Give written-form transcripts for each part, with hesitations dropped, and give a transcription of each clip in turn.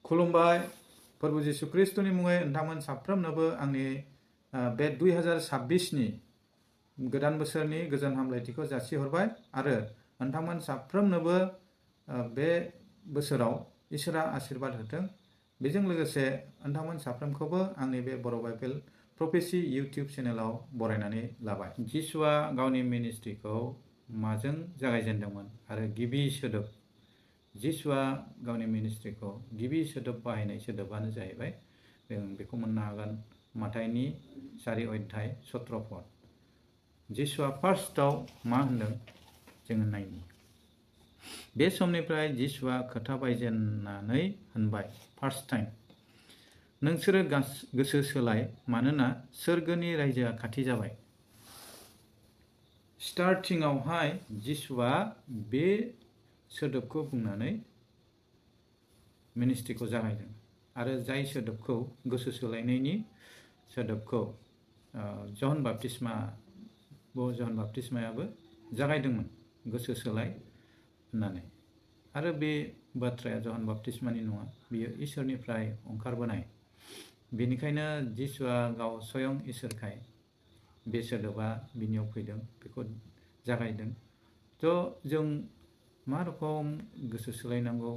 खुलुमबाय प्रभु जिशु ख्रिस्टनि मुङै नोंथांमोन साफ्रोमनोबो आंनि बे 2026 नि गोदान बोसोरनि गोजोन हामलायथिखौ जासिहरबाय आरो नोंथांमोन साफ्रोमनोबो बे बोसोराव इसोरा आशीर्वाद होथों। बेजों लोगोसे नोंथांमोन साफ्रोमखौबो आंनि बे बर' बाइबेल प्रफेसि इउटिउब चेनेलाव बरायनानै लाबाय। जिसुआ गावनि मिनिस्ट्रिखौ माजों जागायजेनदोंमोन आरो गिबि सोदोब जिसुआ गावनि मिनिस्ट्रिखौ गिबि सोदोब बाहायनाय सोदोबानो जाहैबाय जों बेखौ मोननो हागोन माथाइनि 4 अध्याय 17 पद। जिसुआ फार्स्टआव मा होनदों जोङो नायनि। बे समनिफ्राय जिसुआ खोथा बायजेननानै होनबाय फार्स्ट टाइम, नोंसोरो गोसो सोलाय मानोना सोरगोनि रायजोआ खाथि जाबाय। स्टार्टिंआवहाय जिसुआ बे सोदोबखौ बुंनानै मिनिस्ट्रिखौ जागायदों आरो जाय सोदोबखौ गोसो सोलायनायनि सोदोबखौ जन बाप्तिस्मायाबो जागायदोंमोन गोसो सोलाय होननानै। आरो बे बाथ्राया जन बाप्तिस्मानि नङा, बियो इसोरनिफ्राय ओंखारबोनाय। बेनिखायनो जिसुआ गाव स्वयं इसोरखाय बे सोदोबा बिनियाव फैदों, बेखौ जागायदों। थ' जों मा रखम गोसो सोलायनांगौ,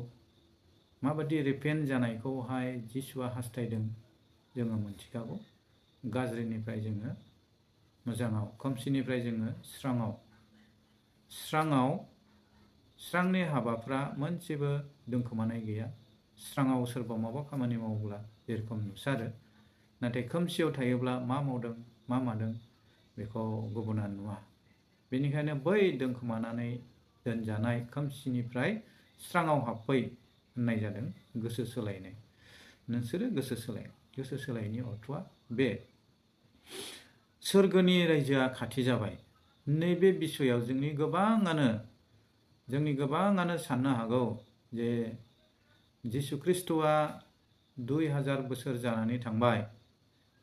माबादि रिपेन्ट जानायखौहाय जिसुआ हास्थायदों जोङो मोनथिखागौ। गाज्रिनिफ्राय जोङो मोजाङाव, खोमसिनिफ्राय जोङो स्रांनि हाबाफ्रा मोनसेबो दोनखोमानाय गैया। स्राङाव सोरबा माबा खामानि मावोब्ला जेरखम नुसारो, नाथाय खोमसियाव थायोब्ला मा मावदों मा मादों बेखौ गुबुना नुवा। बेनिखायनो बै दोनखोमानानै दोनजानाय खोमसिनिफ्राय स्राङाव हाबफै होननाय जादों गोसो सोलायनाय। नोंसोरो गोसो सोलाय। गोसो सोलायनि अर्थआ बे सोरगोनि रायजोआ खाथि जाबाय। नैबे बिसयाव जोंनि गोबाङानो साननो हागौ जे जिशु ख्रिस्ट'आ 2000 बोसोर जानानै थांबाय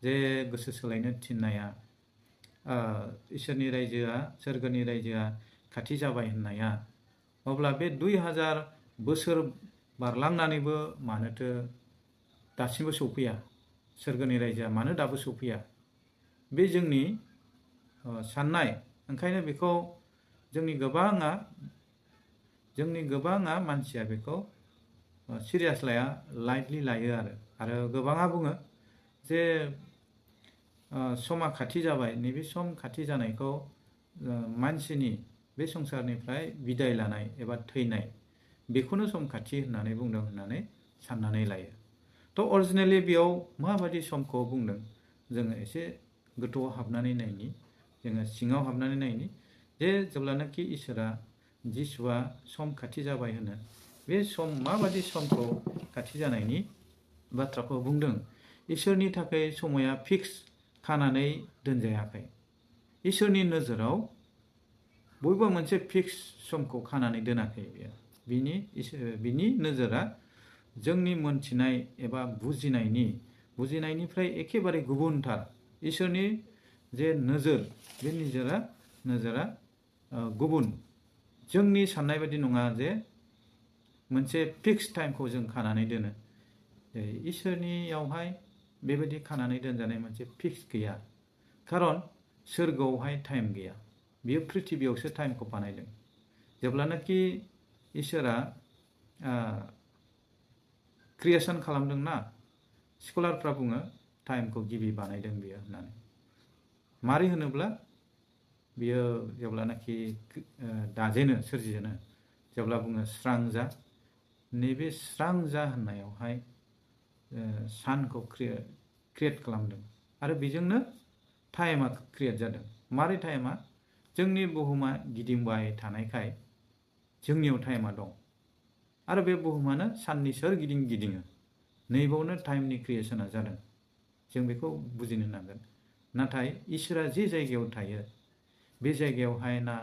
जे गोसो सोलायनो थिननाया, इसोरनि रायजोआ सोरगोनि रायजोआ खाथि जाबाय होननाया। अब्ला बे 2000 बोसोर बारलांनानैबो मानोथो दासिमबो सौफैया, सोरगोनि रायजोआ मानो दाबो सौफैया, बे जोंनि साननाय। ओंखायनो बेखौ जोंनि गोबाङा मानसिया बेखौ सिरियास लाया, लाइटलि लायो आरो गोबाङा बुङो जे समा खाथि जाबाय। नैबे सम खाथि जानायखौ मानसिनि बे संसारनिफ्राय बिदाय लानाय एबा थैनाय, बेखौनो सम खाथि होननानै बुंदों होननानै साननानै लायो। थ' अरिजिनेलि बेयाव माबादि समखौ बुंदों जोङो एसे गोथौआव हाबनानै नायनि, जोङो सिङाव हाबनानै नायनि जे जेब्लानाखि जिसुआ सम खाथि जाबाय होनो, बे सम माबादि समखौ खाथि जानायनि बाथ्राखौ बुंदों। इसोरनि थाखाय समाया फिक्स खानानै दोनजायाखै। इसोरनि नोजोराव बयबो मोनसे फिक्स समखौ खानानै दोनाखै। बिनि नोजोरा जोंनि मोनथिनाय एबा बुजिनायनिफ्राय एखेबारे गुबुनथार। इसोरनि जे नोजोर, बे नोजोरा गुबुन। जोंनि साननाय बायदि नङा जे मोनसे फिक्स टाइमखौ जों खानानै दोनो। इसोरनियावहाय बेबायदि खानानै दोनजानाय मोनसे फिक्स गैया। खारन सोरगोआवहाय टाइम गैया, बियो प्रिथिबियावसो टाइमखौ बानायदों। जेब्लानाखि इसोरा क्रिएसन खालामदोंना, स्कलारफ्रा बुङो टाइमखौ गिबि बानायदों बियो होननानै। मारै होनोब्ला बियो जेब्लानाखि सोरजिजेनो, जेब्ला बुङो स्रां जा, नैबे स्रां जा होननायावहाय सानखौ क्रिएट खालामदों आरो बेजोंनो टाइमा क्रिएट जादों। मारै टाइमा? जोंनि बुहुमा गिदिंबाय थानायखाय जोंनियाव टाइमा दं आरो बे बुहुमानो साननि सोरगिदिं गिदिङो। नैबावनो टाइमनि क्रिएसना जादों। जों बेखौ बुजिनो नांगोन। नाथाय इसोरा जे जायगायाव थायो, बे जायगायावहाय ना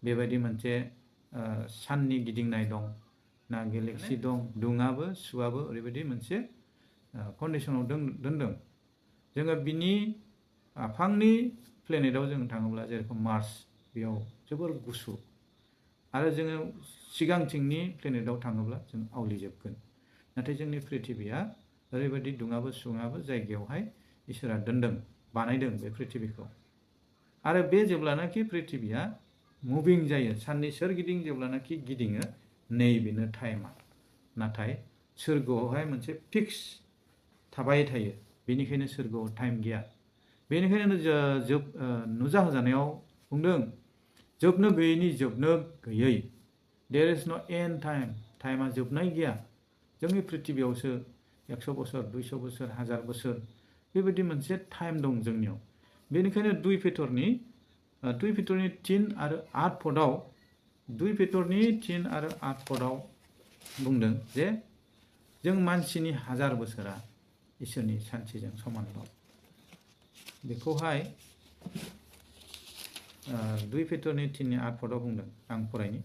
बेबायदि मोनसे साननि गिदिंनाय दं, ना गेलेक्सि दं, दुङाबो सुवाबो ओरैबायदि मोनसे कन्डिसनाव दोनदों। जोङो बिनि आफांनि प्लेनेटआव जों थाङोब्ला जेरेखम मार्स, बेयाव जोबोर गुसु, आरो जोङो सिगांथिंनि प्लेनेटआव थाङोब्ला जों आवलिजोबगोन। नाथाय जोंनि पृथिबिया ओरैबायदि दुङाबो सुङाबो जायगायावहाय इसोरा दोनदों, बानायदों बे पृथिबिखौ। आरो बे जेब्लानाखि पृथिबिया मुभिं जायो, साननि सोरगिदिं जेब्लानाखि गिदिङो, नैबेनो टाइमा। नाथाय सोरगोआवहाय मोनसे फिक्स थाबाय थायो, बेनिखायनो सोरगोआव टाइम गैया। बेनिखायनो नुजा होजानायाव बुंदों, जोबनो गैयैनि जोबनो गैयै, देयर इज न' एन्ड टाइम, टाइमा जोबनाय गैया। जोंनि पृथिबियावसो 100 बोसोर, 200 बोसोर, 1000 बोसोर बेबायदि मोनसे टाइम दं जोंनियाव। बेनिखायनो 2 पेटरनि 3 आरो 8 पदआव 2 पेटरनि 3 आरो 8 पदआव बुंदों जे जों मानसिनि 1000 बोसोरा इसोरनि सानसेजों समानल'। बेखौहाय 2 पेटरनि 3 8 पदआव बुंदों, आं फरायनि।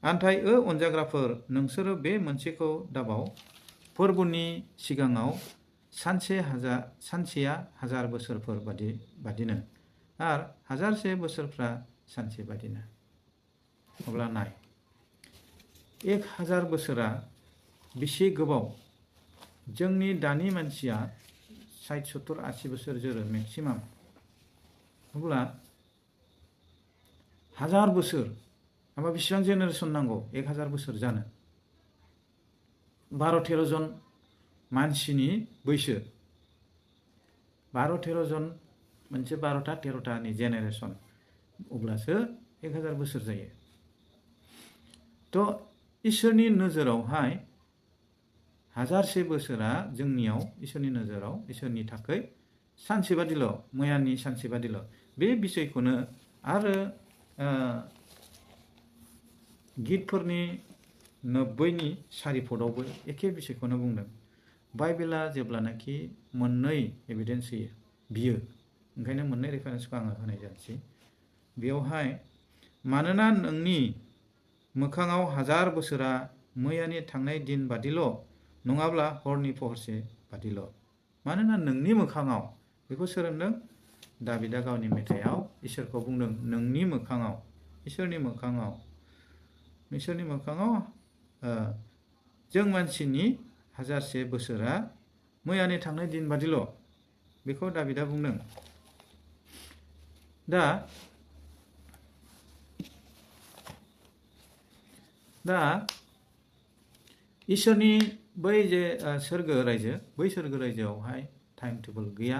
आन्थाय अनजाग्राफोर, नोंसोरो बे मोनसेखौ दाबाव, फोरबोनि सिगाङाव सानसेया 1000 बोसोरफोर बादिनो आरो 1000 बोसोरफ्रा सानसे बादिनो। अब्ला नाय, 1000 बोसोरा बेसे गोबाव। जोंनि दानि मानसिया 60 70 80 बोसोर जोरो मेक्सिमाम। अब्ला 1000 बोसोर होमबा बेसेबां जेनेरेसन नांगौ 1000 बोसोर जानो? 12-13 जन मानसिनि बैसो, 12-13 जन, मोनसे 12टा 13टानि जेनेरेसन, अब्लासो 1000 बोसोर जायो। थ' इसोरनि नोजोरावहाय 1000 बोसोरा जोंनियाव इसोरनि नोजोराव, इसोरनि थाखाय सानसे बादिल', मैयानि सानसे बादिल'। बे बिसयखौनो आरो गितफोरनि 90नि 4 पदआवबो एखे बिसयखौनो बुंदों। बाइबेला जेब्लानाखि मोननै एभिडेन्स होयो, बियो ओंखायनो मोननै रेफारेन्सखौ आङो होनाय जानोसै बेयावहाय। मानोना नोंनि मोखाङाव 1000 बोसोरा मैयानि थांनाय दिन बादिल', नङाब्ला हरनि पहरसे बादिल'। मानोना नोंनि मोखाङाव, बेखौ सोर होनदों? दाबिदा गावनि मेथाइआव इसोरखौ बुंदों, नोंनि मोखाङाव, इसोरनि मोखाङाव जों मानसिनि 1000 बोसोरा मैयानि थांनाय दिन बादिल', बेखौ दाबिदा बुंदों। दा इसोरनि बै जे सोरगो रायजो, बै सोरगो रायजोआवहाय टाइम टेबोल गैया।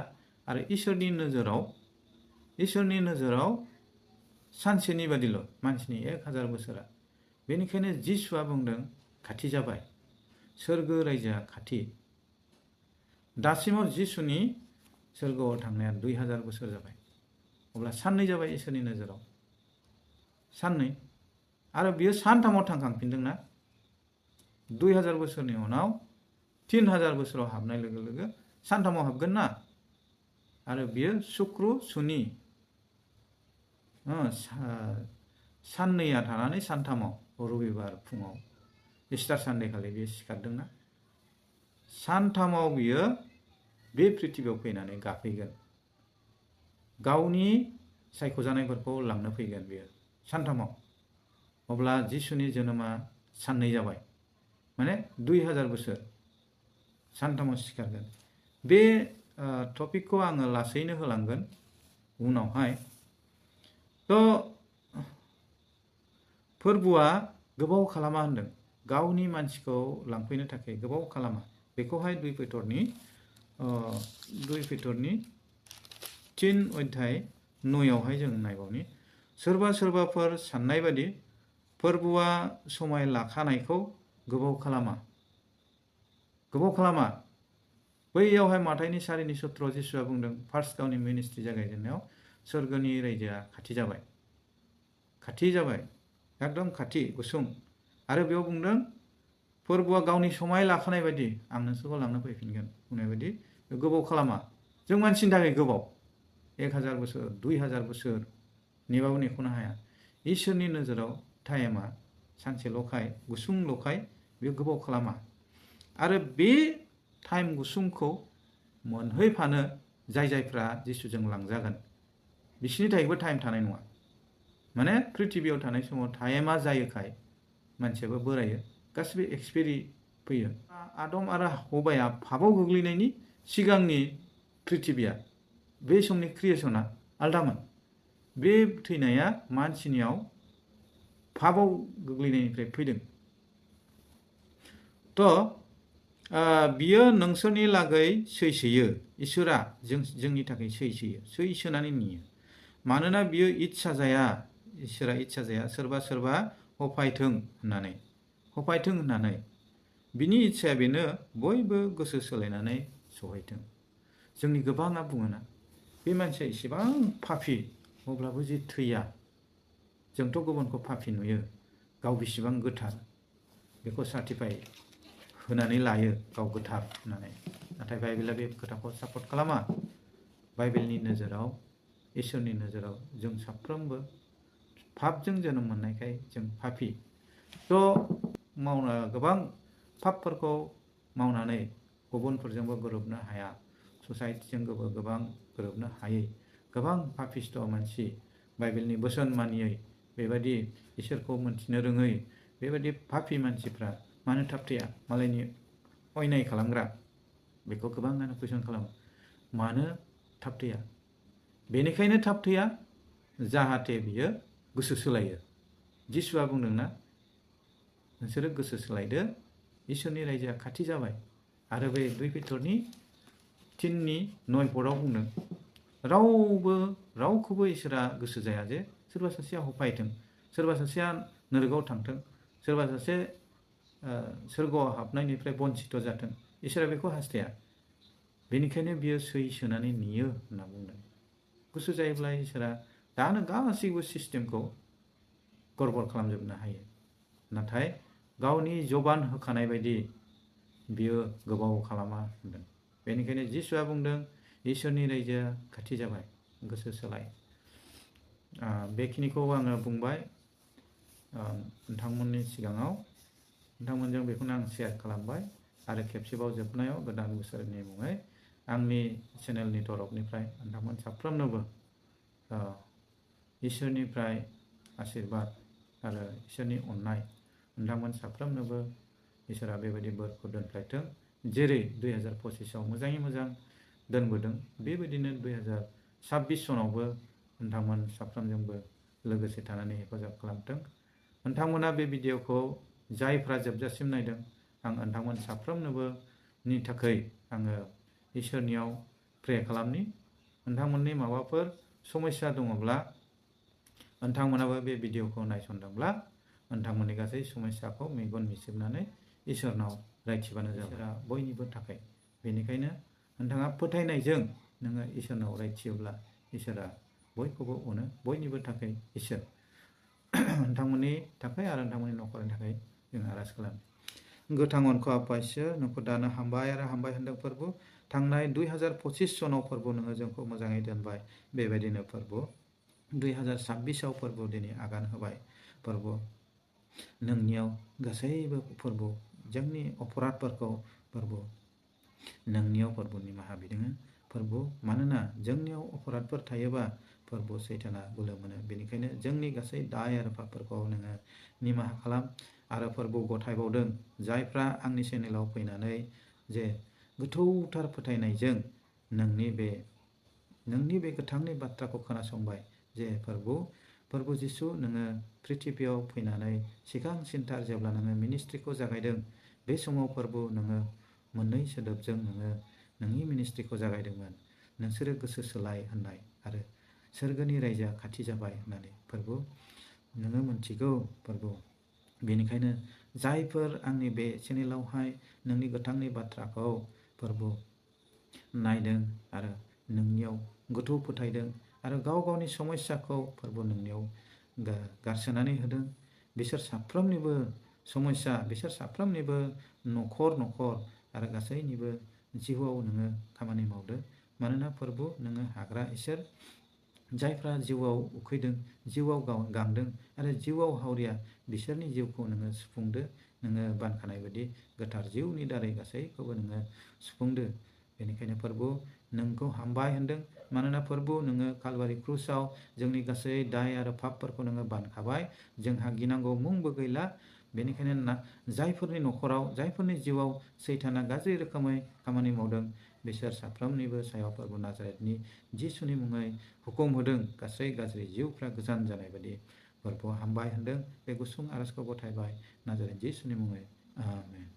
आरो इसोरनि नोजोराव सानसेनि बादिल' मानसिनि 1000 बोसोरा। बेनिखायनो जिसुआ बुंदों, खाथि जाबाय, सोरगो रायजोआ खाथि। दासिमाव जिसुनि सोरगोआव थांनाया 2000 बोसोर जाबाय। अब्ला साननै जाबाय इसोरनि नोजोराव, साननै। आरो बियो सानथामाव थांखांफिनदोंना, 2000 बोसोरनि उनाव 3000 बोसोराव हाबनाय लोगो लोगो सानथामाव हाबगोन ना। आरो बियो शुक्र सुनि साननैया थानानै सानथामाव, रबिबार फुङाव, इस्टार सानडे खालि बियो सिखारदोंना। सानथामाव बियो बे पृथिबियाव फैनानै गाफैगोन, गावनि सायख'जानायफोरखौ लांनो फैगोन बियो सानथामाव। अब्ला जिसुनि जोनोमा साननै जाबाय, माने 2000 बोसोर, सानथामाव सिखारगोन। बे टपिकखौ आङो लासैनो होलांगोन उनावहाय। थ' फोरबोआ गोबाव खालामा होनदों, गावनि मानसिखौ लांफैनो थाखाय गोबाव खालामा। बेखौहाय 2 पेटरनि 3 अध्याय 9आवहाय जों नायबावनि। सोरबाफोर साननाय बादि फोरबोआ समाय लाखानायखौ गोबाव खालामा। बैयावहाय माथाइनि 4:17 जिसुआ बुंदों, फार्स्ट गावनि मिनिस्ट्रि जागायजेननायाव, सोरगोनि रायजोआ खाथि जाबाय, एकदम खाथि, गुसुं। आरो बेयाव बुंदों, फोरबोआ गावनि समाय लाखानाय बायदि आं नोंसोरखौ लांनो फैफिनगोन बुंनाय बायदि गोबाव खालामा। जों मानसिनि थाखाय गोबाव, 1000 बोसोर, 2000 बोसोर नेबाबो नेख'नो हाया। इसोरनि नोजोराव टाइमा सानसेल'खाय, गुसुंल'खाय बेयो गोबाव खालामा। आरो बे टाइम गुसुंखौ मोनहैफानो जायफ्रा जिसुजों लांजागोन, बिसोरनि थाखायबो टाइम थानाय नङा। माने पृथिबियाव थानाय समाव टाइमा जायोखाय मानसियाबो बोरायो, गासिबो एक्सपायरि फैयो। आदम आरो हवाया पापआव गोग्लैनायनि सिगांनि पृथिबिया बे समनि क्रिएसना आलदामोन। बे थैनाया मानसिनियाव पापआव गोग्लैनायनिफ्राय फैदों। बियो नोंसोरनि लागै सैसोयो। इसोरा जोंनि थाखाय सैसोयो, सैसोनानै नेयो। मानोना बियो इच्छा जाया, इसोरा इच्छा जाया सोरबा सोरबा हफायथों होननानै। बिनि इच्छाया बेनो बयबो गोसो सोलायनानै सहैथों। जोंनि गोबाङा बुङोना बे मानसिया इसेबां पापि अब्लाबो जे थैया। जोंथ' गुबुनखौ पापि नुयो, गाव बेसेबां गोथार बेखौ सार्टिफाइ होनानै लायो गाव गोथार होननानै। नाथाय बाइबेला बे खोथाखौ सापर्ट खालामा। बाइबेलनि नोजोराव, इसोरनि नोजोराव जों साफ्रोमबो पापजों जोनोम मोननायखाय जों पापि। गोबां पापफोरखौ मावनानै गुबुनफोरजोंबो गोरोबनो हाया, ससाइटिजोंबो गोबां गोरोबनो हायै गोबां पापिस्ट मानसि, बाइबेलनि बोसोन मानियै, बेबायदि इसोरखौ मोनथिनो रोङै बेबायदि पापि मानसिफ्रा मानो थाबथाया? मालायनि अयनाय खालामग्रा, बेखौ गोबाङानो कुइसन खालामो। मानो थाबथाया? बेनिखायनो थाबथाया जाहाथे बियो गोसो सोलायो। जिसुआ बुंदोंना, नोंसोरो गोसो सोलायदो, इसोरनि रायजोआ खाथि जाबाय। आरो बे 2 पेट्रनि 3:9 बुंदों, रावखौबो इसोरा गोसो जाया जे सोरबा सासेया हफायथों, सोरबा सासेया नोरगआव थांथों, सोरबा सासे सोरगोआव हाबनायनिफ्राय बन्सित जाथों। इसोरा बेखौ हास्थाया। बेनिखायनो बियो सैसोनानै नेयो होनना बुंदों। गोसो जायोब्ला इसोरा दानो गासैबो सिस्टेमखौ गरबर खालामजोबनो हायो। नाथाय गावनि जबान होखानाय बायदि बियो गोबाव खालामा होनदों। बेनिखायनो जिसुआ बुंदों, इसोरनि रायजोआ खाथि जाबाय, गोसो सोलाय। बेखिनिखौ आङो बुंबाय नोंथांमोननि सिगाङाव। नोंथांमोनजों बेखौनो आं शेयार खालामबाय। आरो खेबसेबाव जोबनायाव गोदान बोसोरनि मुङै आंनि चेनेलनि तरफनिफ्राय नोंथांमोन साफ्रोमनोबो इसोरनिफ्राय आशीर्बाद आरो इसोरनि अननाय, नोंथांमोन साफ्रोमनोबो इसोरा बेबायदि बोरखौ दोनफ्लायथों। जेरै 2025आव मोजाङै मोजां दोनबोदों, बेबायदिनो 2026 सनावबो नोंथांमोन साफ्रोमजोंबो लोगोसे थानानै हेफाजाब खालामथों। नोंथांमोना बे भिडिअखौ जायफ्रा जोबजासिम नायदों, आं नोंथांमोन साफ्रोमनोबो नि थाखाय आङो इसोरनियाव प्रे खालामनि। नोंथांमोननि माबाफोर समस्या दङब्ला, नोंथांमोनाबो बे भिडिअखौ नायसनदोंब्ला नोंथांमोननि गासै समस्याखौ मेगन मिसिबनानै इसोरनाव रायथिबानो जाबाय। बयनिबो थाखाय। बेनिखायनो नोंथाङा फोथायनायजों नोङो इसोरनाव रायथियोब्ला इसोरा बयखौबो अनो। बयनिबो थाखाय इसोर नोंथांमोननि थाखाय आरो नोंथांमोननि न'खरनि थाखाय जों आरज खालामो। गोथां अनखौ आफायसो नोंखौ दानो हामबाय आरो हामबाय होनदों फोरबो। थांनाय 2025 सनाव फोरबो नोङो जोंखौ मोजाङै दोनबाय। बेबायदिनो फोरबो 2026आव फोरबो दिनै आगान होबाय। फोरबो नोंनियाव गासैबो फोरबो जोंनि अपराधफोरखौ फोरबो नोंनियाव फोरबो निमाहा बिदोङो। फोरबो मानोना जोंनियाव अपराधफोर थायोबा फोरबो सैताना बोलो मोनो। बेनिखायनो जोंनि गासै दाय आरो पापफोरखौ नोङो निमाहा खालाम। आरो फोरबो गथायबावदों जायफ्रा आंनि चेनेलाव फैनानै जे गोथौथार फोथायनायजों नोंनि बे गोथांनि बाथ्राखौ खोनासंबाय जे फोरबो जिसु नोङो पृथिबियाव फैनानै सिगांसिनथार जेब्ला नोङो मिनिस्ट्रिखौ जागायदों, बे समाव फोरबो नोङो मोननै सोदोबजों नोङो नोंनि मिनिस्ट्रिखौ जागायदोंमोन। नोंसोरो गोसो सोलाय होननाय आरो सोरगोनि रायजोआ खाथि जाबाय होननानै फोरबो नोङो मोनथिगौ फोरबो। बेनिखायनो जायफोर आंनि बे चेनेलावहाय नोंनि गोथांनि बाथ्राखौ फोरबो नायदों आरो नोंनियाव गोथौ फोथायदों आरो गाव गावनि समस्याखौ फोरबो नोंनियाव गारसोनानै होदों, बिसोर साफ्रोमनिबो समस्या, बिसोर साफ्रोमनिबो न'खर आरो गासैनिबो जिउआव नोङो खामानि मावदो। मानोना फोरबो नोङो हाग्रा इसोर, जायफ्रा जिउआव उखैदों, जिउआव गांदों आरो जिउआव हावरिया, बिसोरनि जिउखौ नोङो सुफुंदो। नोङो बानखानाय बायदि गोथार जिउनि दारै गासैखौबो नोङो सुफुंदो। बेनिखायनो फोरबो नोंखौ हामबाय होनदों। मानोना फोरबो नोङो कालभारि क्रुसाव जोंनि गासै दाय आरो पापफोरखौ नोङो बानखाबाय। जोंहा गिनांगौ मुंबो गैला। बेनिखायनो ना जायफोरनि न'खराव जायफोरनि जिउआव सैताना गाज्रि रोखोमै खामानि मावदों बिसोर साफ्रोमनिबो सायाव प्रभु नाजारेतनि जिसुनि मुङै हुकुम होदों गासै गाज्रि जिउफ्रा गोजान जानाय बायदि प्रभुआ हामबाय होनदों बे गुसुं आर'जखौ गथायबाय नाजारेत जिसुनि मुङै आमेन।